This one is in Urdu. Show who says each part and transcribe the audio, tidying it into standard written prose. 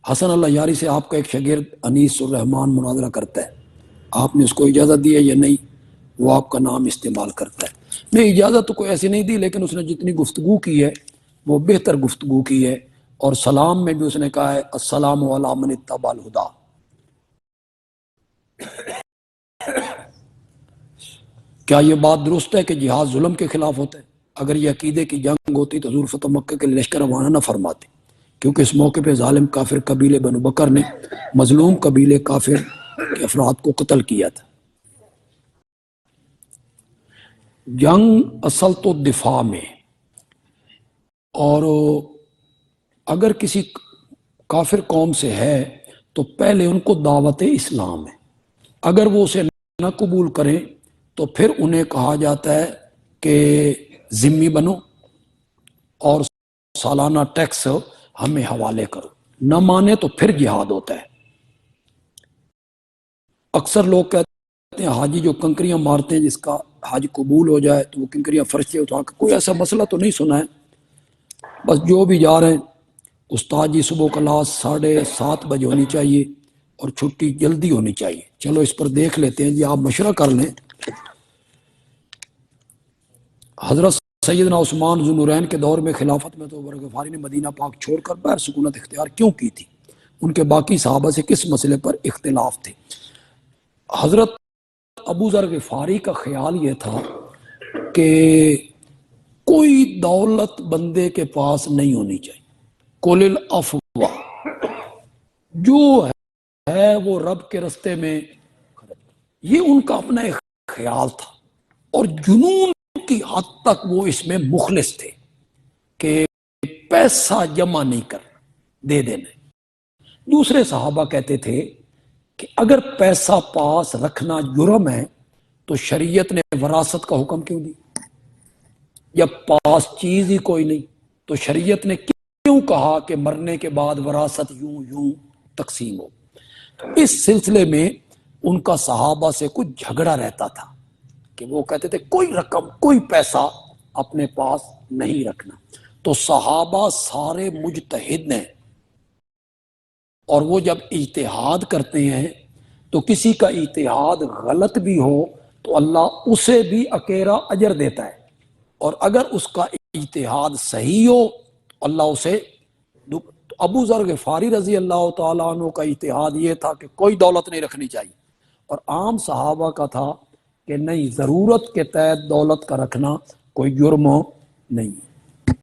Speaker 1: حسن اللہ یاری سے آپ کا ایک شاگرد انیس الرحمان مناظرہ کرتا ہے، آپ نے اس کو اجازت دی ہے یا نہیں؟ وہ آپ کا نام استعمال کرتا ہے۔ نہیں، اجازت تو کوئی ایسی نہیں دی، لیکن اس نے جتنی گفتگو کی ہے وہ بہتر گفتگو کی ہے، اور سلام میں بھی اس نے کہا ہے السلام علی من اتبع الہدی۔ کیا یہ بات درست ہے کہ جہاد ظلم کے خلاف ہوتا ہے؟ اگر یہ عقیدے کی جنگ ہوتی تو حضور فتح مکہ کے لیے لشکر روانہ نہ فرماتے، کیونکہ اس موقع پہ ظالم کافر قبیلے بنو بکر نے مظلوم قبیلے کافر کے افراد کو قتل کیا تھا۔ جنگ اصل تو دفاع میں، اور اگر کسی کافر قوم سے ہے تو پہلے ان کو دعوت اسلام ہے، اگر وہ اسے نہ قبول کریں تو پھر انہیں کہا جاتا ہے کہ ذمہ بنو اور سالانہ ٹیکس ہمیں حوالے کرو، نہ مانے تو پھر جہاد ہوتا ہے۔ اکثر لوگ کہتے ہیں حاجی جو کنکریاں مارتے ہیں جس کا حج قبول ہو جائے تو وہ کنکریاں فرش سے اٹھا کے، کوئی ایسا مسئلہ تو نہیں سنا ہے، بس جو بھی جا رہے ہیں۔ استاد جی صبح کلاس 7:30 بجے ہونی چاہیے اور چھٹی جلدی ہونی چاہیے، چلو اس پر دیکھ لیتے ہیں جی، آپ مشورہ کر لیں۔ حضرت سیدنا عثمان ذو النورین کے دور میں خلافت میں تو ابو ذر غفاری نے مدینہ پاک چھوڑ کر باہر سکونت اختیار کیوں کی تھی؟ ان کے باقی صحابہ سے کس مسئلے پر اختلاف تھے؟ حضرت ابو ذر غفاری کا خیال یہ تھا کہ کوئی دولت بندے کے پاس نہیں ہونی چاہیے، قل العفو، جو ہے وہ رب کے رستے میں، یہ ان کا اپنا ایک خیال تھا، اور جنون کی حد تک وہ اس میں مخلص تھے کہ پیسہ جمع نہیں کر دے دینا۔ دوسرے صحابہ کہتے تھے کہ اگر پیسہ پاس رکھنا جرم ہے تو شریعت نے وراثت کا حکم کیوں دی؟ جب پاس چیز ہی کوئی نہیں تو شریعت نے کیوں کہا کہ مرنے کے بعد وراثت یوں یوں تقسیم ہو؟ تو اس سلسلے میں ان کا صحابہ سے کچھ جھگڑا رہتا تھا کہ وہ کہتے تھے کوئی رقم، کوئی پیسہ اپنے پاس نہیں رکھنا۔ تو صحابہ سارے مجتہد ہیں، اور وہ جب اجتہاد کرتے ہیں تو کسی کا اجتہاد غلط بھی ہو تو اللہ اسے بھی اکیرا اجر دیتا ہے، اور اگر اس کا اجتہاد صحیح ہو تو اللہ اسے تو ابو ذر غفاری رضی اللہ تعالیٰ عنہ کا اجتہاد یہ تھا کہ کوئی دولت نہیں رکھنی چاہیے، اور عام صحابہ کا تھا کہ نہیں، ضرورت کے تحت دولت کا رکھنا کوئی جرم نہیں۔